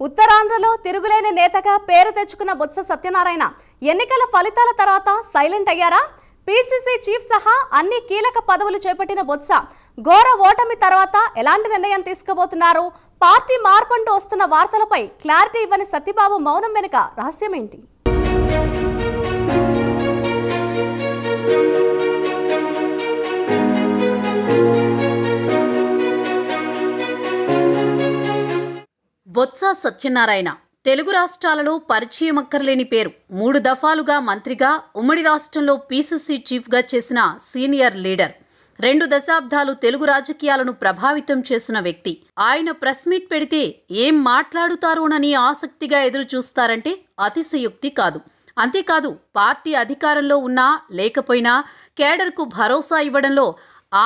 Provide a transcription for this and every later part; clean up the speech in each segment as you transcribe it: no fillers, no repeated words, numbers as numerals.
ఉత్తరాంధ్రలో తిరుగులేని నేతగా పేరు తెచ్చుకున్న బొత్స సత్యనారాయణ ఎన్నికల ఫలితాల తర్వాత సైలెంట్ అయ్యారా? పీసీసీ చీఫ్ సహా అన్ని కీలక పదవులు చేపట్టిన బొత్స ఘోర ఓటమి తర్వాత ఎలాంటి నిర్ణయం తీసుకోబోతున్నారు? పార్టీ మార్పంటూ వస్తున్న వార్తలపై క్లారిటీ ఇవ్వని సత్యబాబు మౌనం వెనుక రహస్యం ఏంటి? బొత్స సత్యనారాయణ తెలుగు రాష్ట్రాలలో పరిచయం అక్కర్లేని పేరు. 3 దఫాలుగా మంత్రిగా, ఉమ్మడి రాష్ట్రంలో పీసీసీ చీఫ్గా చేసిన సీనియర్ లీడర్. 2 దశాబ్దాలు తెలుగు రాజకీయాలను ప్రభావితం చేసిన వ్యక్తి. ఆయన ప్రెస్ మీట్ పెడితే ఏం మాట్లాడుతారోనని ఆసక్తిగా ఎదురు చూస్తారంటే అతిశయోక్తి కాదు. అంతేకాదు, పార్టీ అధికారంలో ఉన్నా లేకపోయినా కేడర్కు భరోసా ఇవ్వడంలో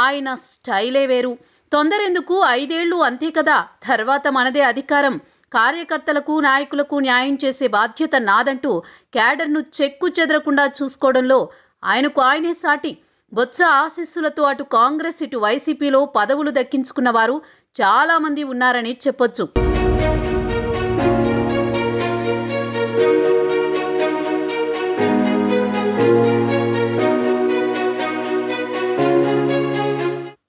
ఆయన స్టైలే వేరు. తొందరెందుకు, 5 ఏళ్లు అంతే కదా, తర్వాత మనదే అధికారం, కార్యకర్తలకు నాయకులకు న్యాయం చేసే బాధ్యత నాదంటూ క్యాడర్ను చెక్కు చెదరకుండా చూసుకోవడంలో ఆయనకు ఆయనే సాటి. బొత్స ఆశీస్సులతో అటు కాంగ్రెస్ ఇటు వైసీపీలో పదవులు దక్కించుకున్న వారు చాలామంది ఉన్నారని చెప్పొచ్చు.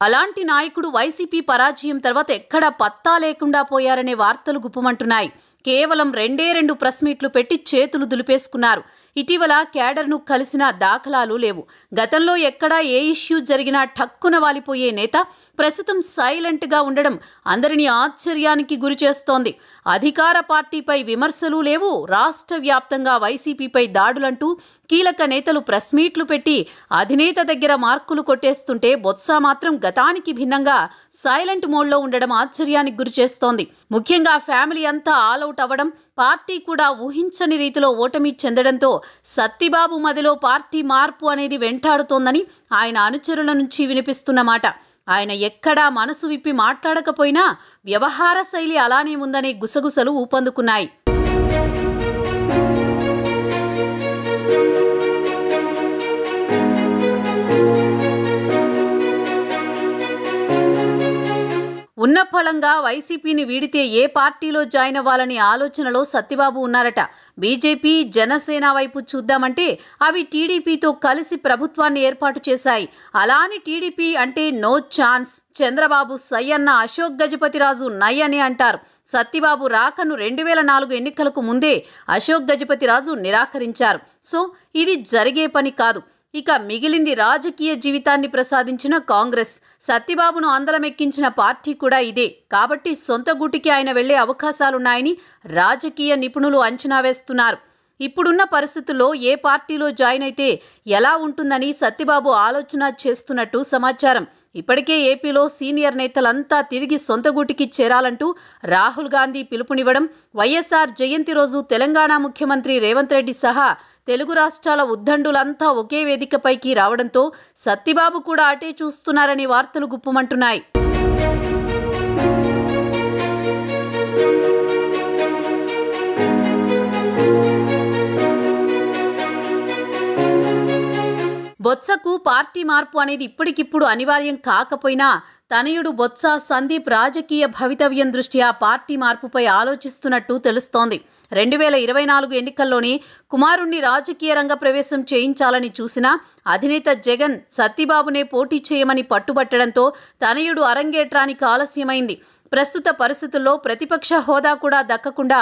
అలాంటి నాయకుడు వైసీపీ పరాజయం తర్వాత ఎక్కడా పత్తా లేకుండా పోయారనే వార్తలు గుప్పమంటున్నాయి. కేవలం 2 ప్రెస్ మీట్లు పెట్టి చేతులు దులిపేసుకున్నారు. ఇటీవల క్యాడర్ను కలిసిన దాఖలాలు లేవు. గతంలో ఎక్కడా ఏ ఇష్యూ జరిగినా ఠక్కున వాలిపోయే నేత ప్రస్తుతం సైలెంట్గా ఉండడం అందరినీ ఆశ్చర్యానికి గురి చేస్తోంది. అధికార పార్టీపై విమర్శలు లేవు, రాష్ట్ర వ్యాప్తంగా వైసీపీపై దాడులంటూ కీలక నేతలు ప్రెస్ మీట్లు పెట్టి అధినేత దగ్గర మార్కులు కొట్టేస్తుంటే బొత్స మాత్రం గతానికి భిన్నంగా సైలెంట్ మోడ్లో ఉండడం ఆశ్చర్యానికి గురి చేస్తోంది. ముఖ్యంగా ఫ్యామిలీ అంతా ఆల్అవుట్ అవ్వడం, పార్టీ కూడా ఊహించని రీతిలో ఓటమి చెందడంతో సత్యబాబు మదిలో పార్టీ మార్పు అనేది వెంటాడుతోందని ఆయన అనుచరుల నుంచి వినిపిస్తున్నమాట. ఆయన ఎక్కడా మనసు విప్పి మాట్లాడకపోయినా వ్యవహార శైలి అలానే ఉందనే గుసగుసలు ఊపందుకున్నాయి. ఉన్న ఫలంగా వైసీపీని వీడితే ఏ పార్టీలో జాయిన్ అవ్వాలని ఆలోచనలో సత్యబాబు ఉన్నారట. బీజేపీ, జనసేన వైపు చూద్దామంటే అవి టీడీపీతో కలిసి ప్రభుత్వాన్ని ఏర్పాటు చేశాయి. అలాని టీడీపీ అంటే నో ఛాన్స్, చంద్రబాబు సై అన్న అశోక్ గజపతిరాజు నై అని అంటారు. సత్యబాబు రాకను 2004 ఎన్నికలకు ముందే అశోక్ గజపతిరాజు నిరాకరించారు. సో ఇది జరిగే పని కాదు. ఇక మిగిలింది రాజకీయ జీవితాన్ని ప్రసాదించిన కాంగ్రెస్. సత్యబాబును అందలమెక్కించిన పార్టీ కూడా ఇదే. కాబట్టి సొంత గూటికి ఆయన వెళ్లే అవకాశాలున్నాయని రాజకీయ నిపుణులు అంచనా వేస్తున్నారు. ఇప్పుడున్న పరిస్థితుల్లో ఏ పార్టీలో జాయిన్ అయితే ఎలా ఉంటుందని సత్యబాబు ఆలోచన చేస్తున్నట్టు సమాచారం. ఇప్పటికే ఏపీలో సీనియర్ నేతలంతా తిరిగి సొంత గూటికి చేరాలంటూ రాహుల్ గాంధీ పిలుపునివ్వడం, వైఎస్ఆర్ జయంతి రోజు తెలంగాణ ముఖ్యమంత్రి రేవంత్ రెడ్డి సహా తెలుగు రాష్ట్రాల ఉద్దండులంతా ఒకే వేదికపైకి రావడంతో సత్యబాబు కూడా అటే చూస్తున్నారని వార్తలు గుప్పమంటున్నాయి. బొత్సకు పార్టీ మార్పు అనేది ఇప్పటికిప్పుడు అనివార్యం కాకపోయినా తనయుడు బొత్స సందీప్ రాజకీయ భవితవ్యం దృష్ట్యా పార్టీ మార్పుపై ఆలోచిస్తున్నట్టు తెలుస్తోంది. 2024 ఎన్నికల్లోనే కుమారుణ్ణి రాజకీయ రంగ ప్రవేశం చేయించాలని చూసినా అధినేత జగన్ సత్యబాబునే పోటీ చేయమని పట్టుబట్టడంతో తనయుడు అరంగేట్రానికి ఆలస్యమైంది. ప్రస్తుత పరిస్థితుల్లో ప్రతిపక్ష హోదా కూడా దక్కకుండా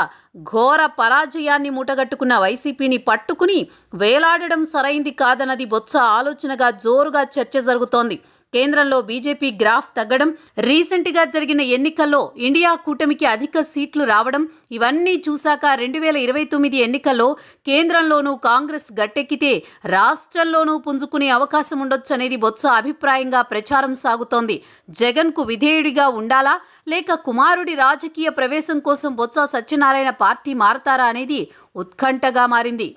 ఘోర పరాజయాన్ని మూటగట్టుకున్న వైసీపీని పట్టుకుని వేలాడడం సరైంది కాదన్నది బొత్స ఆలోచనగా జోరుగా చర్చ జరుగుతోంది. కేంద్రంలో బీజేపీ గ్రాఫ్ తగ్గడం, రీసెంట్గా జరిగిన ఎన్నికల్లో ఇండియా కూటమికి అధిక సీట్లు రావడం, ఇవన్నీ చూశాక 2029 ఎన్నికల్లో కేంద్రంలోనూ కాంగ్రెస్ గట్టెక్కితే రాష్ట్రంలోనూ పుంజుకునే అవకాశం ఉండొచ్చనేది బొత్స అభిప్రాయంగా ప్రచారం సాగుతోంది. జగన్కు విధేయుడిగా ఉండాలా లేక కుమారుడి రాజకీయ ప్రవేశం కోసం బొత్స సత్యనారాయణ పార్టీ మారతారా అనేది ఉత్కంఠగా మారింది.